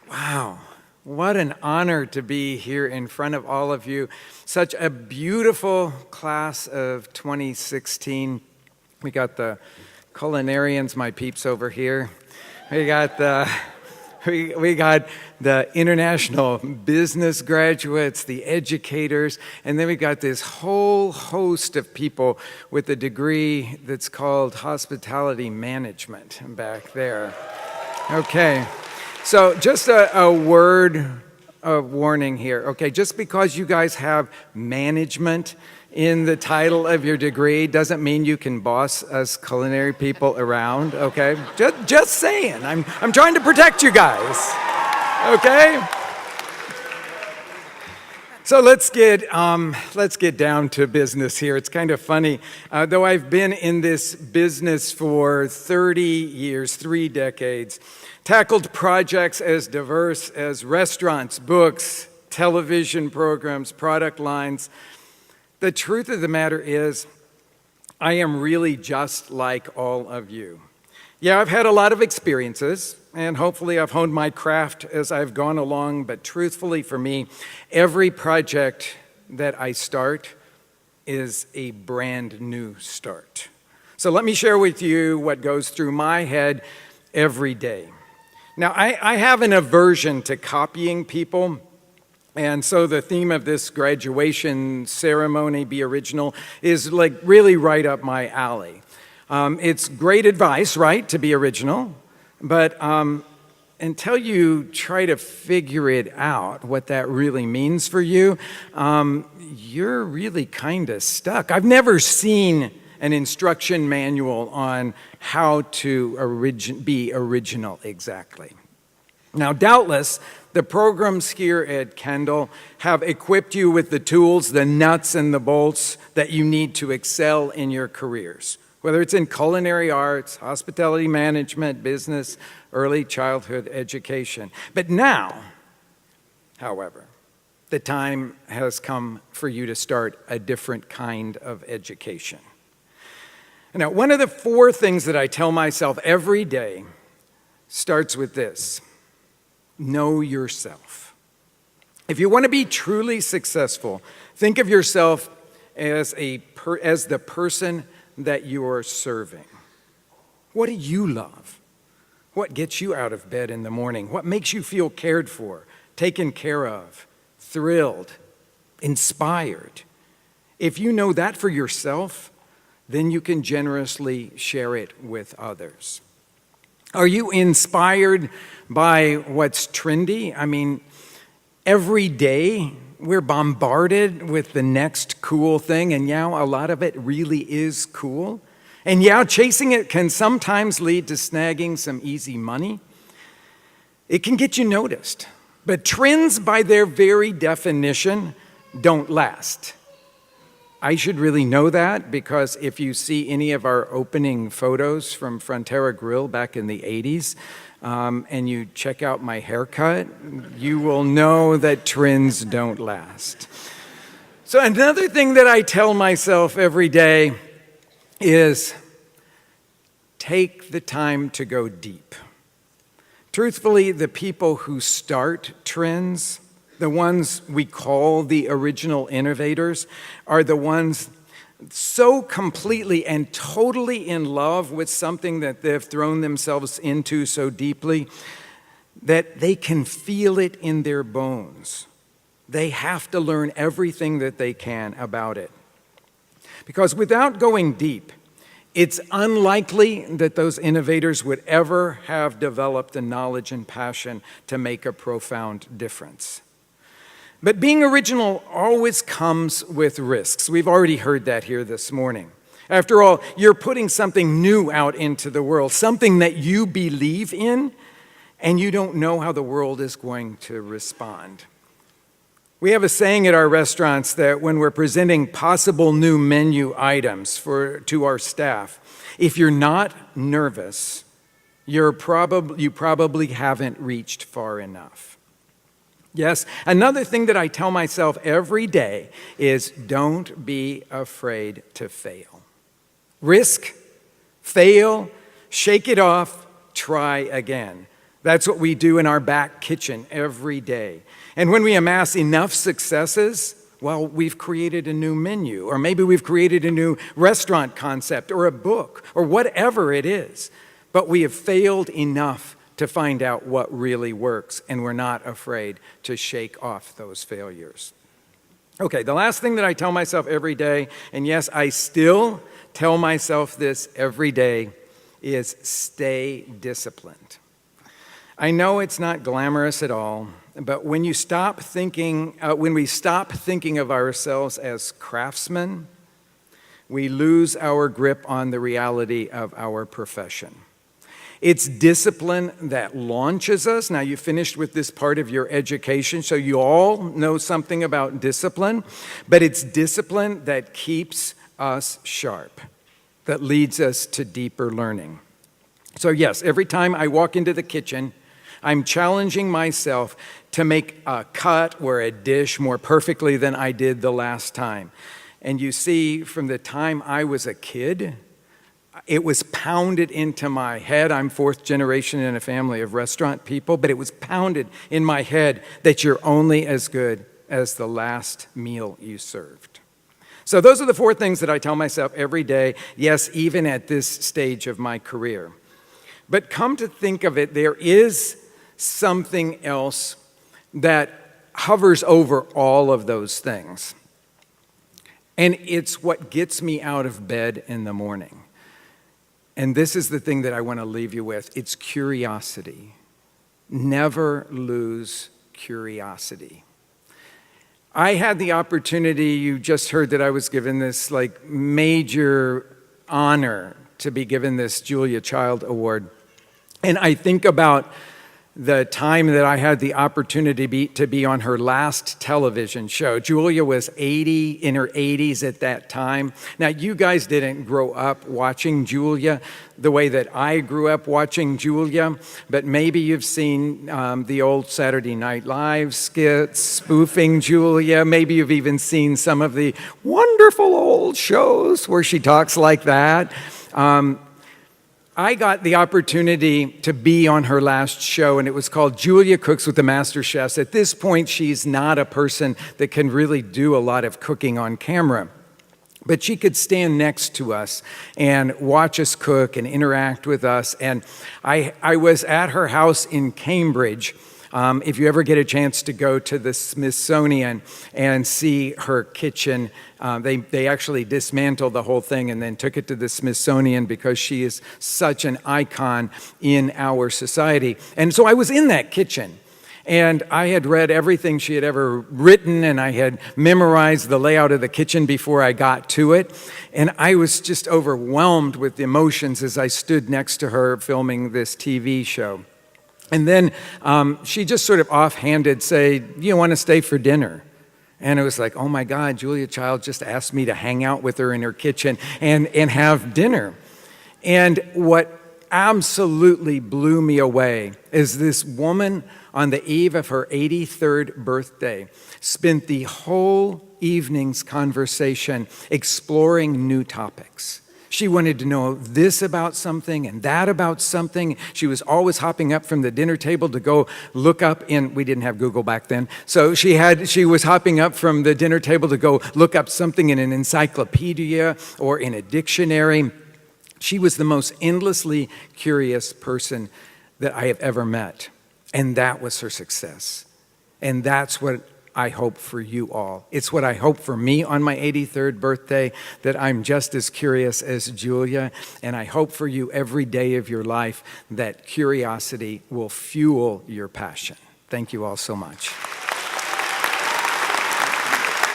Wow, what an honor to be here in front of all of you. Such a beautiful class of 2016. We got the culinarians, my peeps over here. We got the international business graduates, the educators, and then we got this whole host of people with a degree that's called hospitality management back there. Okay. So just a word of warning here, okay? Just because you guys have management in the title of your degree doesn't mean you can boss us culinary people around, okay? Just saying, I'm trying to protect you guys, okay? So let's get down to business here. It's kind of funny. Though I've been in this business for 30 years, 3 decades, tackled projects as diverse as restaurants, books, television programs, product lines. The truth of the matter is, I am really just like all of you. Yeah, I've had a lot of experiences, and hopefully I've honed my craft as I've gone along, but truthfully for me, every project that I start is a brand new start. So let me share with you what goes through my head every day. Now, I have an aversion to copying people, and so the theme of this graduation ceremony, Be Original, is like really right up my alley. It's great advice, right, to be original, but until you try to figure it out, what that really means for you, you're really kind of stuck. I've never seen an instruction manual on how to be original exactly. Now, doubtless, the programs here at Kendall have equipped you with the tools, the nuts and the bolts that you need to excel in your careers, whether it's in culinary arts, hospitality management, business, early childhood education. But now, however, the time has come for you to start a different kind of education. Now, one of the 4 things that I tell myself every day starts with this: know yourself. If you want to be truly successful, think of yourself as the person that you are serving. What do you love? What gets you out of bed in the morning? What makes you feel cared for, taken care of, thrilled, inspired? If you know that for yourself, then you can generously share it with others. Are you inspired by what's trendy? I mean, every day we're bombarded with the next cool thing, and yeah, a lot of it really is cool. And yeah, chasing it can sometimes lead to snagging some easy money. It can get you noticed. But trends, by their very definition, don't last. I should really know that, because if you see any of our opening photos from Frontera Grill back in the 80s, and you check out my haircut, you will know that trends don't last. So another thing that I tell myself every day is take the time to go deep. Truthfully, the people who start trends, the ones we call the original innovators, are the ones so completely and totally in love with something that they've thrown themselves into so deeply that they can feel it in their bones. They have to learn everything that they can about it. Because without going deep, it's unlikely that those innovators would ever have developed the knowledge and passion to make a profound difference. But being original always comes with risks. We've already heard that here this morning. After all, you're putting something new out into the world, something that you believe in, and you don't know how the world is going to respond. We have a saying at our restaurants that when we're presenting possible new menu items to our staff, if you're not nervous, you probably haven't reached far enough. Yes, another thing that I tell myself every day is don't be afraid to fail. Risk, fail, shake it off, try again. That's what we do in our back kitchen every day. And when we amass enough successes, well, we've created a new menu, or maybe we've created a new restaurant concept, or a book, or whatever it is. But we have failed enough to find out what really works, and we're not afraid to shake off those failures. Okay, the last thing that I tell myself every day, and yes, I still tell myself this every day, is stay disciplined. I know it's not glamorous at all, but when we stop thinking of ourselves as craftsmen, we lose our grip on the reality of our profession. It's discipline that launches us. Now, you finished with this part of your education, so you all know something about discipline, but it's discipline that keeps us sharp, that leads us to deeper learning. So yes, every time I walk into the kitchen, I'm challenging myself to make a cut or a dish more perfectly than I did the last time. And you see, from the time I was a kid, it was pounded into my head. I'm fourth generation in a family of restaurant people, but it was pounded in my head that you're only as good as the last meal you served. So those are the 4 things that I tell myself every day, yes, even at this stage of my career. But come to think of it, there is something else that hovers over all of those things. And it's what gets me out of bed in the morning. And this is the thing that I want to leave you with. It's curiosity. Never lose curiosity. I had the opportunity, you just heard that I was given this major honor to be given this Julia Child Award. And I think about the time that I had the opportunity to be on her last television show. Julia was in her 80s at that time. Now, you guys didn't grow up watching Julia the way that I grew up watching Julia, but maybe you've seen the old Saturday Night Live skits spoofing Julia. Maybe you've even seen some of the wonderful old shows where she talks like that. I got the opportunity to be on her last show, and it was called Julia Cooks with the Master Chefs. At this point, she's not a person that can really do a lot of cooking on camera. But she could stand next to us and watch us cook and interact with us. And I was at her house in Cambridge. If you ever get a chance to go to the Smithsonian and see her kitchen, they actually dismantled the whole thing and then took it to the Smithsonian because she is such an icon in our society. And so I was in that kitchen. And I had read everything she had ever written, and I had memorized the layout of the kitchen before I got to it. And I was just overwhelmed with emotions as I stood next to her filming this TV show. And then she just sort of offhanded say, "You want to stay for dinner?" And it was like, oh my God, Julia Child just asked me to hang out with her in her kitchen and have dinner. And what absolutely blew me away is this woman on the eve of her 83rd birthday spent the whole evening's conversation exploring new topics. She wanted to know this about something and that about something. She was always hopping up from the dinner table to go look up we didn't have Google back then. So she was hopping up from the dinner table to go look up something in an encyclopedia or in a dictionary. She was the most endlessly curious person that I have ever met. And that was her success. And that's what I hope for you all. It's what I hope for me on my 83rd birthday, that I'm just as curious as Julia. And I hope for you every day of your life that curiosity will fuel your passion. Thank you all so much.